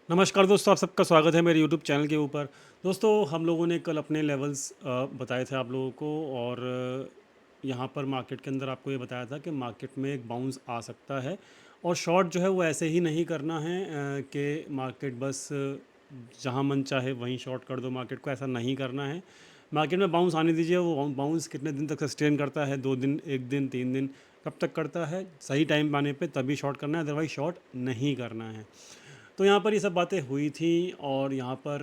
नमस्कार दोस्तों, आप सबका स्वागत है मेरे यूट्यूब चैनल के ऊपर। दोस्तों, हम लोगों ने कल अपने लेवल्स बताए थे आप लोगों को और यहाँ पर मार्केट के अंदर आपको ये बताया था कि मार्केट में एक बाउंस आ सकता है और शॉर्ट जो है वो ऐसे ही नहीं करना है कि मार्केट बस जहाँ मन चाहे वहीं शॉर्ट कर दो मार्केट को, ऐसा नहीं करना है। मार्केट में बाउंस आने दीजिए। वो बाउंस कितने दिन तक सस्टेन करता है, 2 दिन, 1 दिन, 3 दिन, कब तक करता है, सही टाइम आने पे तभी शॉर्ट करना है, अदरवाइज शॉर्ट नहीं करना है। तो यहाँ पर ये सब बातें हुई थी और यहाँ पर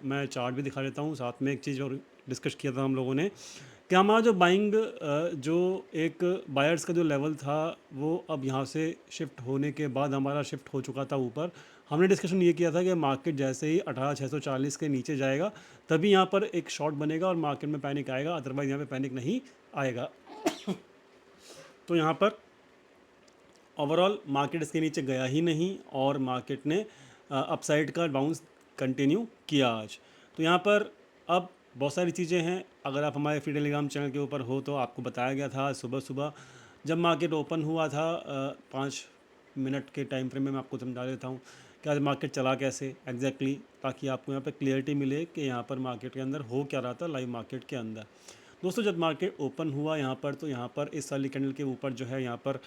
मैं चार्ट भी दिखा देता हूँ। साथ में एक चीज़ और डिस्कस किया था हम लोगों ने कि हमारा जो बाइंग जो एक बायर्स का जो लेवल था वो अब यहाँ से शिफ्ट होने के बाद हमारा शिफ्ट हो चुका था ऊपर। हमने डिस्कशन ये किया था कि मार्केट जैसे ही 18,640 के नीचे जाएगा तभी यहाँ पर एक शॉर्ट बनेगा और मार्केट में पैनिक आएगा, अदरवाइज यहाँ पे पैनिक नहीं आएगा। तो यहाँ पर ओवरऑल मार्केट इसके नीचे गया ही नहीं और मार्केट ने अपसाइड का बाउंस कंटिन्यू किया आज। तो यहाँ पर अब बहुत सारी चीज़ें हैं। अगर आप हमारे फ्री टेलीग्राम चैनल के ऊपर हो तो आपको बताया गया था सुबह सुबह जब मार्केट ओपन हुआ था 5 मिनट के टाइम फ्रेम में मैं आपको समझा देता हूँ कि आज मार्केट चला कैसे एग्जैक्टली, ताकि आपको यहाँ पर क्लियरिटी मिले कि यहाँ पर मार्केट के अंदर हो क्या रहा था लाइव मार्केट के अंदर। दोस्तों, जब मार्केट ओपन हुआ यहाँ पर तो यहाँ पर इस वाली कैंडल के ऊपर जो है यहाँ पर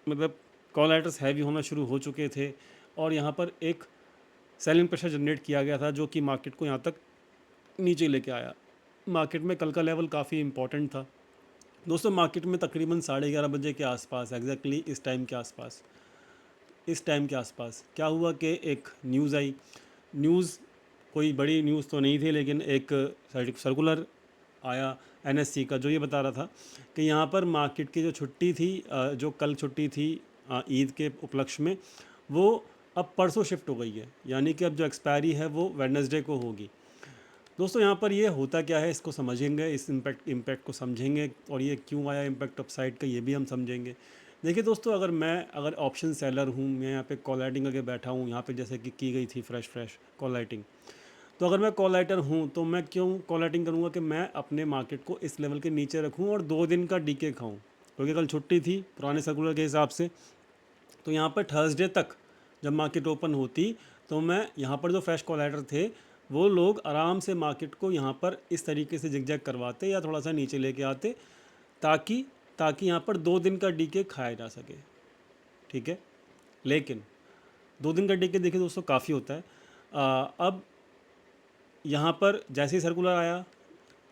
मतलब कॉल राइटर्स हैवी होना शुरू हो चुके थे और यहाँ पर एक सेलिंग प्रेशर जनरेट किया गया था जो कि मार्केट को यहाँ तक नीचे लेके आया। मार्केट में कल का लेवल काफ़ी इंपॉर्टेंट था दोस्तों। मार्केट में तकरीबन 11:30 बजे के आसपास, एग्जैक्टली इस टाइम के आसपास क्या हुआ कि एक न्यूज़ आई। न्यूज़ कोई बड़ी न्यूज़ तो नहीं थी, लेकिन एक सर्कुलर आया एनएससी का जो ये बता रहा था कि यहाँ पर मार्केट की जो छुट्टी थी, जो कल छुट्टी थी ईद के उपलक्ष्य में, वो अब परसों शिफ्ट हो गई है। यानी कि अब जो एक्सपायरी है वो वेडनेसडे को होगी। दोस्तों, यहाँ पर ये होता क्या है इसको समझेंगे, इस इम्पैक्ट को समझेंगे और ये क्यों आया इम्पैक्ट अपसाइड का ये भी हम समझेंगे। देखिए दोस्तों, अगर ऑप्शन सेलर हूँ, मैं यहाँ पे कॉल राइटिंग करके बैठा हूँ, यहाँ पे जैसे कि की गई थी फ्रेश कॉल राइटिंग। तो अगर मैं कॉल राइटर हूँ तो मैं क्यों कॉल राइटिंग करूँगा कि मैं अपने मार्केट को इस लेवल के नीचे रखूँ और 2 दिन का डीके खाऊँ, क्योंकि कल छुट्टी थी पुराने सर्कुलर के हिसाब से। तो यहाँ पर थर्सडे तक जब मार्केट ओपन होती तो मैं यहाँ पर जो फ्रेश कॉल राइटर थे वो लोग आराम से मार्केट को यहाँ पर इस तरीके से जिगजैग करवाते या थोड़ा सा नीचे लेके आते, ताकि ताकि यहाँ पर 2 दिन का डीके खाया जा सके। ठीक है, लेकिन 2 दिन का डीके देखिए दोस्तों काफ़ी होता है। अब यहाँ पर जैसे ही सर्कुलर आया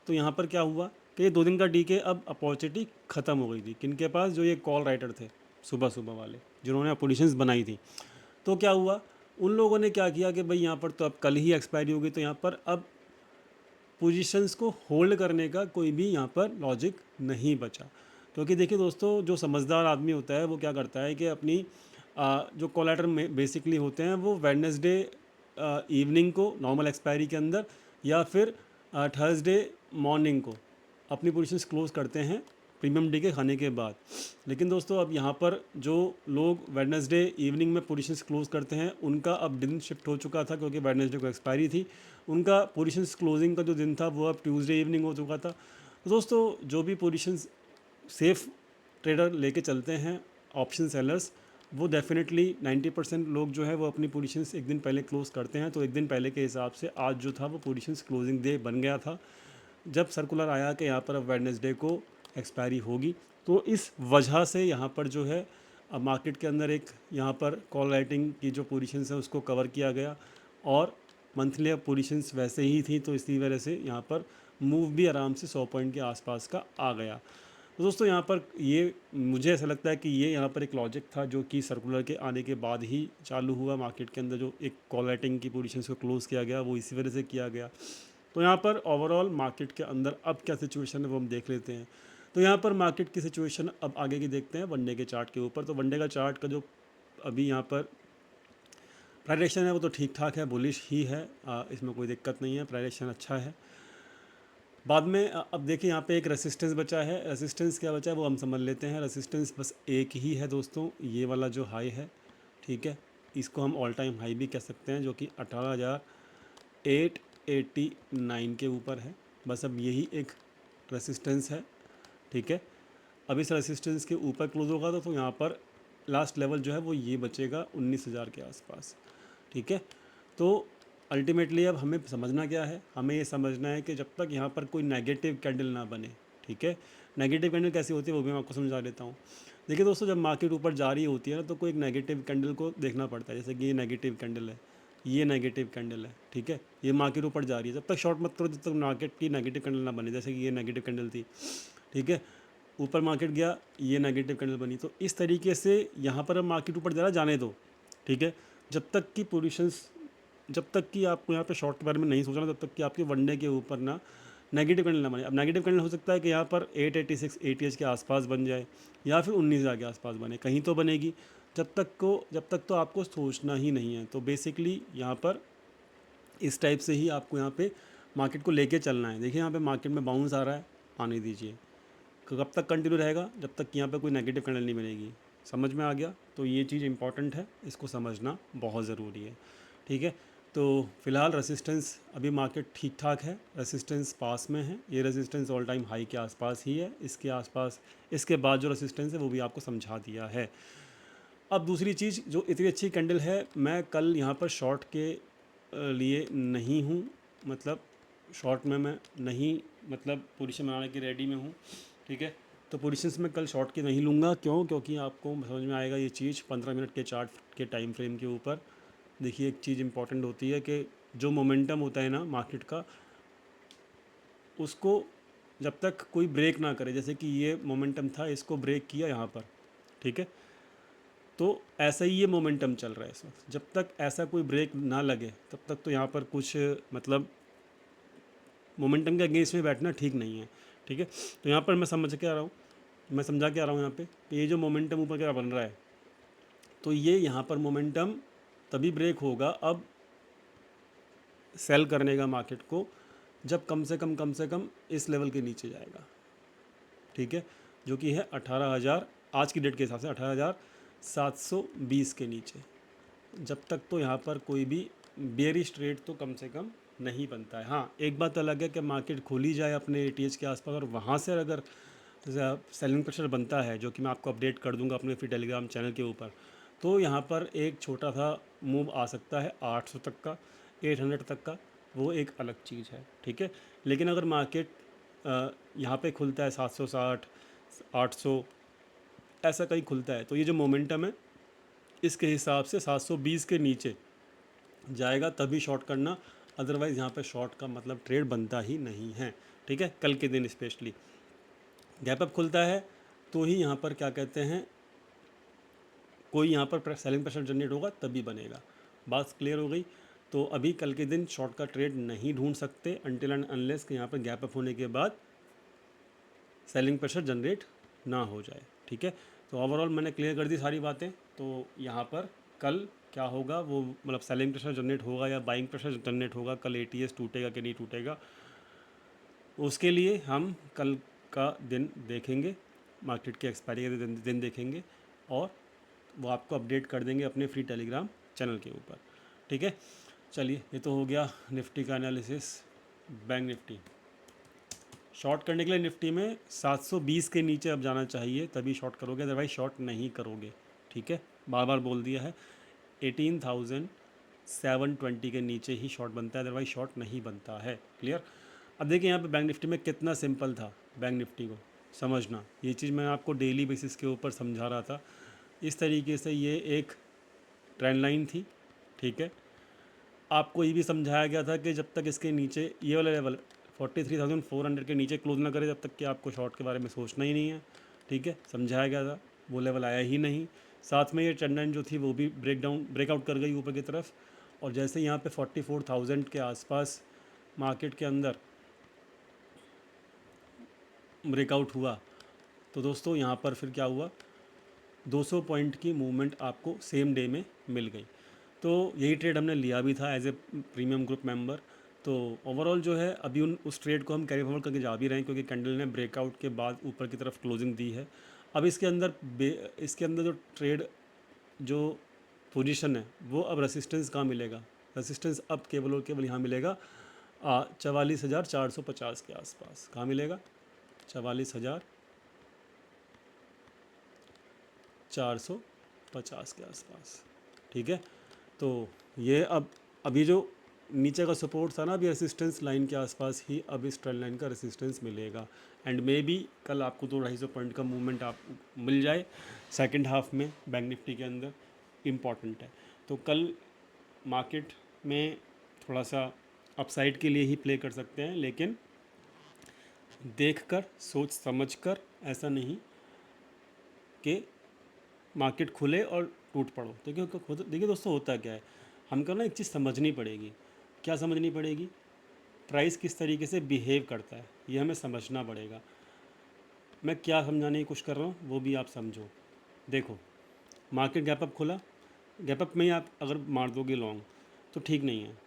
तो यहाँ पर क्या हुआ कि ये 2 दिन का डीके अब अपॉर्चुनिटी ख़त्म हो गई थी किनके पास, जो ये कॉल राइटर थे सुबह सुबह वाले जिन्होंने पोजीशंस बनाई थी। तो क्या हुआ, उन लोगों ने क्या किया कि भाई यहाँ पर तो अब कल ही एक्सपायरी होगी, तो यहाँ पर अब पोजीशंस को होल्ड करने का कोई भी यहाँ पर लॉजिक नहीं बचा। क्योंकि देखिए दोस्तों, जो समझदार आदमी होता है वो क्या करता है कि अपनी जो कोलेटर में बेसिकली होते हैं वो वेडनेसडे इवनिंग को नॉर्मल एक्सपायरी के अंदर या फिर थर्सडे मॉर्निंग को अपनी पोजीशंस क्लोज करते हैं प्रीमियम डे के खाने के बाद। लेकिन दोस्तों, अब यहाँ पर जो लोग वेडनेसडे इवनिंग में पोजीशंस क्लोज करते हैं उनका अब दिन शिफ्ट हो चुका था, क्योंकि वेडनेसडे को एक्सपायरी थी। उनका पोजीशंस क्लोजिंग का जो दिन था वो अब ट्यूसडे इवनिंग हो चुका था। तो दोस्तों, जो भी पोजीशंस सेफ़ ट्रेडर लेके चलते हैं, ऑप्शन सेलर्स, वो डेफिनेटली 90% लोग जो है वो अपनी पोजीशंस एक दिन पहले क्लोज करते हैं। तो एक दिन पहले के हिसाब से आज जो था वो पोजीशंस क्लोजिंग डे बन गया था जब सर्कुलर आया कि यहाँ पर अब वेडनेसडे को एक्सपायरी होगी। तो इस वजह से यहाँ पर जो है अब मार्केट के अंदर एक यहाँ पर कॉल राइटिंग की जो पोजीशंस है उसको कवर किया गया और मंथली अब पोजीशंस वैसे ही थी, तो इसी वजह से यहाँ पर मूव भी आराम से 100 पॉइंट के आसपास का आ गया। तो दोस्तों, यहाँ पर ये मुझे ऐसा लगता है कि ये यहाँ पर एक लॉजिक था जो कि सर्कुलर के आने के बाद ही चालू हुआ मार्केट के अंदर। जो एक कॉल राइटिंग की पोजीशंस को क्लोज़ किया गया वो इसी वजह से किया गया। तो यहाँ पर ओवरऑल मार्केट के अंदर अब क्या सिचुएशन है वो हम देख लेते हैं। तो यहाँ पर मार्केट की सिचुएशन अब आगे की देखते हैं वनडे के चार्ट के ऊपर। तो वनडे का चार्ट का जो अभी यहाँ पर प्राइस है वो तो ठीक ठाक है, बुलिश ही है, इसमें कोई दिक्कत नहीं है, प्राइस अच्छा है। बाद में अब देखिए यहाँ पे एक रेसिस्टेंस बचा है। रेसिस्टेंस क्या बचा है वो हम समझ लेते हैं। रेसिस्टेंस बस एक ही है दोस्तों, ये वाला जो हाई है, ठीक है, इसको हम ऑल टाइम हाई भी कह सकते हैं, जो कि 18,889 के ऊपर है। बस अब यही एक रेसिस्टेंस है, ठीक है। अब इस रेसिस्टेंस के ऊपर क्लोज होगा तो यहाँ पर लास्ट लेवल जो है वो ये बचेगा 19,000 के आसपास। ठीक है। तो अल्टीमेटली अब हमें समझना क्या है, हमें ये समझना है कि जब तक यहाँ पर कोई नेगेटिव कैंडल ना बने, ठीक है। नेगेटिव कैंडल कैसी होती है वो भी मैं आपको समझा देता हूँ। देखिए दोस्तों, जब मार्केट ऊपर जा रही होती है ना, तो कोई एक नेगेटिव कैंडल को देखना पड़ता है। जैसे कि ये नेगेटिव कैंडल है, ये नेगेटिव कैंडल है, ठीक है। ये मार्केट ऊपर जा रही है, जब तक शॉर्ट मत करो जब तक मार्केट की नेगेटिव कैंडल ना बने। जैसे कि ये नेगेटिव कैंडल थी, ठीक है, ऊपर मार्केट गया, ये नेगेटिव कैंडल बनी। तो इस तरीके से यहाँ पर अब मार्केट ऊपर जा रहा है, जाने दो, ठीक है। जब तक कि पोजीशंस, जब तक कि आपको यहाँ पे शॉर्ट के बारे में नहीं सोचना, तब तक कि आपके वनडे के ऊपर ना नेगेटिव कैंडल ना बने। अब नेगेटिव कैंडल हो सकता है कि यहाँ पर 886 ATH के आसपास बन जाए, या फिर 19,000 के आसपास बने, कहीं तो बनेगी। जब तक तो आपको सोचना ही नहीं है। तो बेसिकली यहाँ पर इस टाइप से ही आपको यहाँ पे मार्केट को लेके चलना है। देखिए यहाँ पे मार्केट में बाउंस आ रहा है, आने दीजिए। कब तक कंटिन्यू रहेगा, जब तक कि यहाँ पे कोई नेगेटिव कैंडल नहीं बनेगी। समझ में आ गया? तो ये चीज़ इंपॉर्टेंट है, इसको समझना बहुत ज़रूरी है, ठीक है। तो फिलहाल रेसिस्टेंस अभी मार्केट ठीक ठाक है, रेसिस्टेंस पास में है। ये रेसिस्टेंस ऑल टाइम हाई के आसपास ही है, इसके आसपास, इसके बाद जो रेसिस्टेंस है वो भी आपको समझा दिया है। अब दूसरी चीज़, जो इतनी अच्छी कैंडल है, मैं कल यहाँ पर शॉर्ट के लिए नहीं हूँ, मतलब शॉर्ट में मैं नहीं, मतलब पोजीशन बनाने की रेडी में हूँ, ठीक है। तो पोजीशंस में कल शॉर्ट के नहीं लूँगा। क्यों? क्योंकि आपको समझ में आएगा ये चीज़ 15 मिनट के चार्ट के टाइम फ्रेम के ऊपर। देखिए एक चीज़ इंपॉर्टेंट होती है कि जो मोमेंटम होता है ना मार्केट का, उसको जब तक कोई ब्रेक ना करे, जैसे कि ये मोमेंटम था, इसको ब्रेक किया यहाँ पर, ठीक है। तो ऐसा ही ये मोमेंटम चल रहा है इस वक्त। जब तक ऐसा कोई ब्रेक ना लगे तब तक तो यहाँ पर कुछ, मतलब मोमेंटम के अगेंस्ट में बैठना ठीक नहीं है, ठीक है। तो यहाँ पर मैं समझ के आ रहा हूँ, मैं समझा के आ रहा हूँ यहाँ पे कि ये जो मोमेंटम ऊपर क्या बन रहा है, तो ये यहाँ पर मोमेंटम तभी ब्रेक होगा अब सेल करने का मार्केट को, जब कम से कम इस लेवल के नीचे जाएगा, ठीक है, जो कि है 18,000, आज की डेट के हिसाब से 18,720 के नीचे। जब तक तो यहाँ पर कोई भी बेयरिश ट्रेड तो कम से कम नहीं बनता है। हाँ, एक बात अलग है कि मार्केट खोली जाए अपने ATH के आसपास और वहाँ से अगर सेलिंग प्रेशर बनता है, जो कि मैं आपको अपडेट कर दूंगा अपने फिर टेलीग्राम चैनल के ऊपर, तो यहाँ पर एक छोटा सा मूव आ सकता है 800 तक का, 800 तक का, वो एक अलग चीज़ है, ठीक है। लेकिन अगर मार्केट यहाँ पे खुलता है 760, 800, ऐसा कहीं खुलता है, तो ये जो मोमेंटम है इसके हिसाब से 720 के नीचे जाएगा तभी शॉर्ट करना, अदरवाइज़ यहाँ पे शॉर्ट का मतलब ट्रेड बनता ही नहीं है, ठीक है। कल के दिन स्पेशली गैप अप खुलता है तो ही यहाँ पर क्या कहते हैं, कोई यहाँ पर सेलिंग प्रेशर जनरेट होगा तभी बनेगा। बात क्लियर हो गई? तो अभी कल के दिन शॉर्ट का ट्रेड नहीं ढूंढ सकते अनटिल एंड अनलेस कि यहाँ पर गैप अप होने के बाद सेलिंग प्रेशर जनरेट ना हो जाए, ठीक है। तो ओवरऑल मैंने क्लियर कर दी सारी बातें। तो यहाँ पर कल क्या होगा, वो मतलब सेलिंग प्रेशर जनरेट होगा या बाइंग प्रेशर जनरेट होगा, कल ATS टूटेगा कि नहीं टूटेगा, उसके लिए हम कल का दिन देखेंगे, मार्केट के एक्सपायरी के दिन देखेंगे, और वो आपको अपडेट कर देंगे अपने फ्री टेलीग्राम चैनल के ऊपर, ठीक है। चलिए, ये तो हो गया निफ्टी का एनालिसिस। बैंक निफ्टी शॉर्ट करने के लिए निफ्टी में 720 के नीचे अब जाना चाहिए, तभी शॉर्ट करोगे, अदरवाइज शॉर्ट नहीं करोगे, ठीक है। बार बार बोल दिया है, 18,720 के नीचे ही शॉर्ट बनता है, अदरवाइज शॉर्ट नहीं बनता है। क्लियर? अब देखिए यहाँ पे बैंक निफ्टी में कितना सिंपल था बैंक निफ्टी को समझना। ये चीज़ मैं आपको डेली बेसिस के ऊपर समझा रहा था। इस तरीके से ये एक ट्रेंड लाइन थी, ठीक है। आपको ये भी समझाया गया था कि जब तक इसके नीचे ये वाला लेवल 43,400 के नीचे क्लोज ना करे, तब तक कि आपको शॉर्ट के बारे में सोचना ही नहीं है, ठीक है। समझाया गया था, वो लेवल आया ही नहीं। साथ में ये ट्रेंड लाइन जो थी वो भी ब्रेकआउट कर गई ऊपर की तरफ, और जैसे यहाँ पे 44,000 के आसपास मार्केट के अंदर ब्रेकआउट हुआ, तो दोस्तों यहाँ पर फिर क्या हुआ, 200 पॉइंट की मूवमेंट आपको सेम डे में मिल गई। तो यही ट्रेड हमने लिया भी था as a premium group member. तो ओवरऑल जो है अभी उस ट्रेड को हम कैरी फॉरवर्ड करके जा भी रहे हैं, क्योंकि कैंडल ने ब्रेकआउट के बाद ऊपर की तरफ क्लोजिंग दी है। अब इसके अंदर जो ट्रेड, जो पोजीशन है, वो अब रेसिस्टेंस कहाँ मिलेगा, रेसिस्टेंस अब केवल और केवल यहाँ मिलेगा 44,450 के आसपास। कहाँ मिलेगा? 44,450 के आसपास, ठीक है। तो ये अब अभी जो नीचे का सपोर्ट था ना, अभी रेसिस्टेंस लाइन के आसपास ही अब इस ट्रेंड लाइन का रेसिस्टेंस मिलेगा। एंड मे बी कल आपको 200-250 पॉइंट का मूवमेंट आप मिल जाए सेकंड हाफ में बैंक निफ्टी के अंदर, इम्पॉर्टेंट है। तो कल मार्केट में थोड़ा सा अपसाइड के लिए ही प्ले कर सकते हैं, लेकिन देखकर सोच समझ कर, ऐसा नहीं कि मार्केट खुले और टूट पड़ो। देखिए दोस्तों, होता क्या है, हमको ना एक चीज़ समझनी पड़ेगी। क्या समझनी पड़ेगी? प्राइस किस तरीके से बिहेव करता है, ये हमें समझना पड़ेगा। मैं क्या समझाने की कोशिश कर रहा हूँ वो भी आप समझो। देखो, मार्केट गैप अप खुला, गैप अप में ही आप अगर मार दोगे लॉन्ग तो ठीक नहीं है।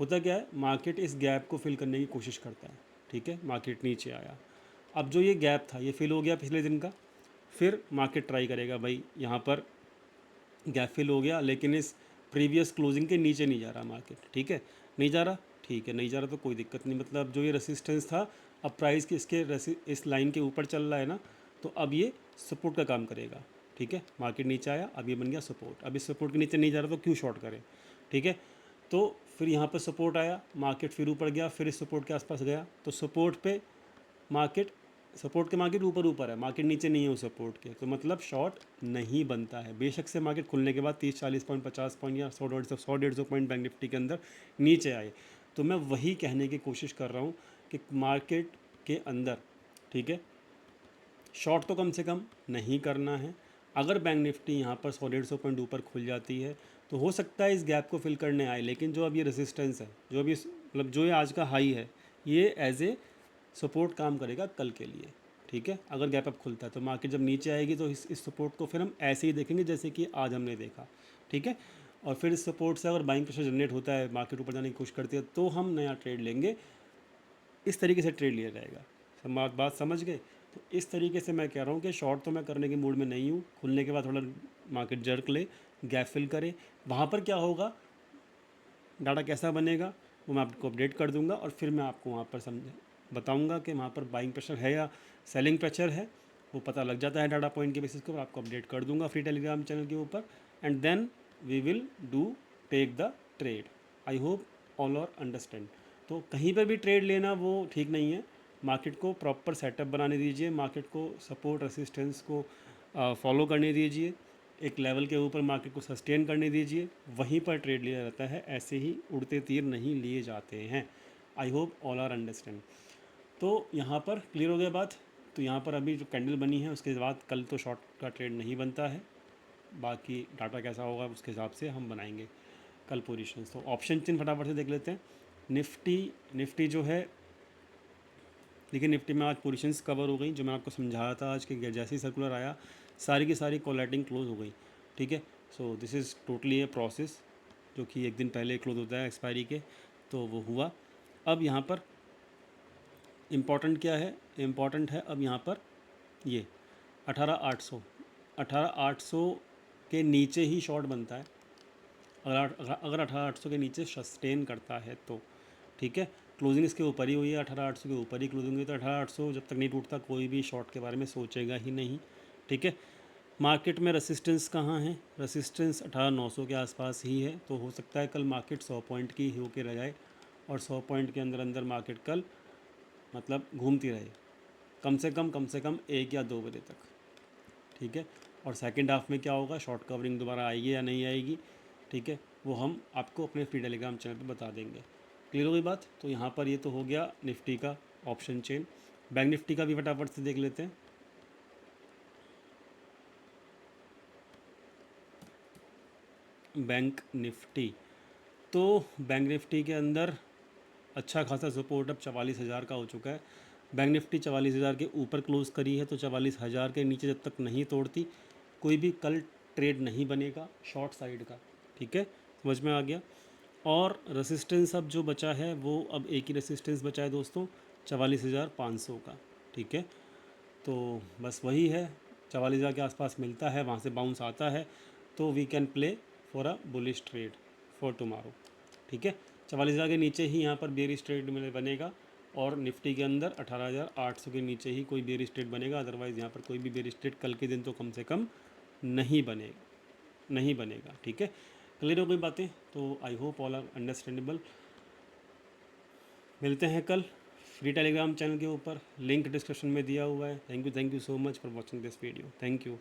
होता क्या है, मार्केट इस गैप को फिल करने की कोशिश करता है। ठीक है, मार्केट नीचे आया, अब जो ये गैप था ये फिल हो गया पिछले दिन का, फिर मार्केट ट्राई करेगा भाई यहाँ पर गैप फिल हो गया, लेकिन इस प्रीवियस क्लोजिंग के नीचे नहीं जा रहा मार्केट। ठीक है, नहीं जा रहा, ठीक है, नहीं जा रहा तो कोई दिक्कत नहीं। मतलब जो ये रेसिस्टेंस था, अब प्राइस के इस लाइन के ऊपर चल रहा है ना, तो अब ये सपोर्ट का काम करेगा। ठीक है, मार्केट नीचे आया, अब ये बन गया सपोर्ट। अब इस सपोर्ट के नीचे नहीं जा रहा तो क्यों शॉर्ट करें? ठीक है, तो फिर यहाँ पर सपोर्ट आया, मार्केट फिर ऊपर गया, फिर इस सपोर्ट के आसपास गया, तो सपोर्ट पे मार्केट, सपोर्ट के मार्केट ऊपर ऊपर है, मार्केट नीचे नहीं है उस सपोर्ट के, तो मतलब शॉर्ट नहीं बनता है। बेशक से मार्केट खुलने के बाद 30-40 पॉइंट, 50 पॉइंट या 100-150 पॉइंट बैंक निफ्टी के अंदर नीचे आए, तो मैं वही कहने की कोशिश कर रहा हूँ कि मार्केट के अंदर, ठीक है, शॉर्ट तो कम से कम नहीं करना है। अगर बैंक निफ्टी यहाँ पर 100-150 पॉइंट ऊपर खुल जाती है तो हो सकता है इस गैप को फिल करने आए, लेकिन जो अब ये रेजिस्टेंस है, जो अभी मतलब जो ये आज का हाई है, ये एज ए सपोर्ट काम करेगा कल के लिए। ठीक है, अगर गैप अप खुलता है तो मार्केट जब नीचे आएगी तो इस सपोर्ट को फिर हम ऐसे ही देखेंगे जैसे कि आज हमने देखा। ठीक है, और फिर इस सपोर्ट से अगर बाइंग प्रेशर जनरेट होता है, मार्केट ऊपर जाने की कोशिश करती है, तो हम नया ट्रेड लेंगे। इस तरीके से ट्रेड लिया जाएगा। बात समझ गए? तो इस तरीके से मैं कह रहा हूँ कि शॉर्ट तो मैं करने के मूड में नहीं हूँ। खुलने के बाद थोड़ा मार्केट जर्क ले, गैप फिल करे, वहाँ पर क्या होगा, डाटा कैसा बनेगा वो मैं आपको अपडेट कर दूंगा, और फिर मैं आपको वहाँ पर बताऊंगा कि वहाँ पर बाइंग प्रेशर है या सेलिंग प्रेशर है। वो पता लग जाता है डाटा पॉइंट के बेसिस पर, आपको अपडेट कर दूंगा फ्री टेलीग्राम चैनल के ऊपर, and then we will do take the trade. I hope all are understand. तो कहीं पर भी ट्रेड लेना वो ठीक नहीं है। मार्केट को प्रॉपर सेटअप बनाने दीजिए, मार्केट को सपोर्ट रेसिस्टेंस को फॉलो करने दीजिए, एक लेवल के ऊपर मार्केट को सस्टेन करने दीजिए, वहीं पर ट्रेड लिया जाता है। ऐसे ही उड़ते तीर नहीं लिए जाते हैं। I hope all are understand. तो यहाँ पर क्लियर हो गया बात। तो यहाँ पर अभी जो कैंडल बनी है उसके बाद कल तो शॉर्ट का ट्रेड नहीं बनता है, बाकी डाटा कैसा होगा उसके हिसाब से हम बनाएंगे कल पोजीशंस। तो ऑप्शन चिन्ह फटाफट से देख लेते हैं। निफ्टी जो है, देखिए निफ्टी में आज पोजीशंस कवर हो गई, जो मैं आपको समझाया था आज के जैसे ही सर्कुलर आया सारी की सारी कोलेटिंग क्लोज हो गई। ठीक है, so this is totally a process जो कि एक दिन पहले क्लोज होता है एक्सपायरी के, तो वो हुआ। अब यहाँ पर इम्पॉर्टेंट क्या है, इम्पॉर्टेंट है अब यहाँ पर ये 18,800, 18,800 के नीचे ही शॉर्ट बनता है। अगर 18,800 के नीचे सस्टेन करता है तो ठीक है, क्लोजिंग इसके ऊपर ही हुई है, 18,800 के ऊपर ही क्लोजिंग हुई, तो 18,800 जब तक नहीं टूटता कोई भी शॉर्ट के बारे में सोचेगा ही नहीं। ठीक है, मार्केट में रेसिस्टेंस कहाँ है, रेसिस्टेंस 18,900 के आसपास ही है, तो हो सकता है कल मार्केट 100 पॉइंट की होकर रह जाए, और 100 पॉइंट के अंदर अंदर मार्केट कल मतलब घूमती रहे कम से कम 1 या 2 बजे तक। ठीक है, और सेकंड हाफ में क्या होगा, शॉर्ट कवरिंग दोबारा आएगी या नहीं आएगी, ठीक है, वो हम आपको अपने फ्री टेलीग्राम चैनल पे बता देंगे। क्लियर हो गई बात? तो यहाँ पर ये तो हो गया निफ्टी का ऑप्शन चेन। बैंक निफ्टी का भी फटाफट से देख लेते हैं। बैंक निफ्टी, तो बैंक निफ्टी के अंदर अच्छा खासा सपोर्ट अब 44,000 का हो चुका है। बैंक निफ्टी 44,000 के ऊपर क्लोज करी है, तो 44,000 के नीचे जब तक नहीं तोड़ती कोई भी कल ट्रेड नहीं बनेगा शॉर्ट साइड का। ठीक है, समझ में आ गया। और रेसिस्टेंस अब जो बचा है वो अब एक ही रेसिस्टेंस बचा है दोस्तों, 44,500 का। ठीक है, तो बस वही है, 44,000 के आसपास मिलता है, वहाँ से बाउंस आता है, तो we can play for a bullish trade for tomorrow. ठीक है, 44,000 के नीचे ही यहाँ पर बेरिश ट्रेड में बनेगा, और निफ्टी के अंदर 18,800 के नीचे ही कोई बेरिश ट्रेड बनेगा, अदरवाइज़ यहाँ पर कोई भी बेरिश ट्रेड कल के दिन तो कम से कम नहीं बनेगा। ठीक है, क्लियर हो गई बातें? तो I hope all are understandable. मिलते हैं कल फ्री टेलीग्राम चैनल के ऊपर, लिंक डिस्क्रिप्शन में दिया हुआ है। Thank you so much for watching this video. Thank you.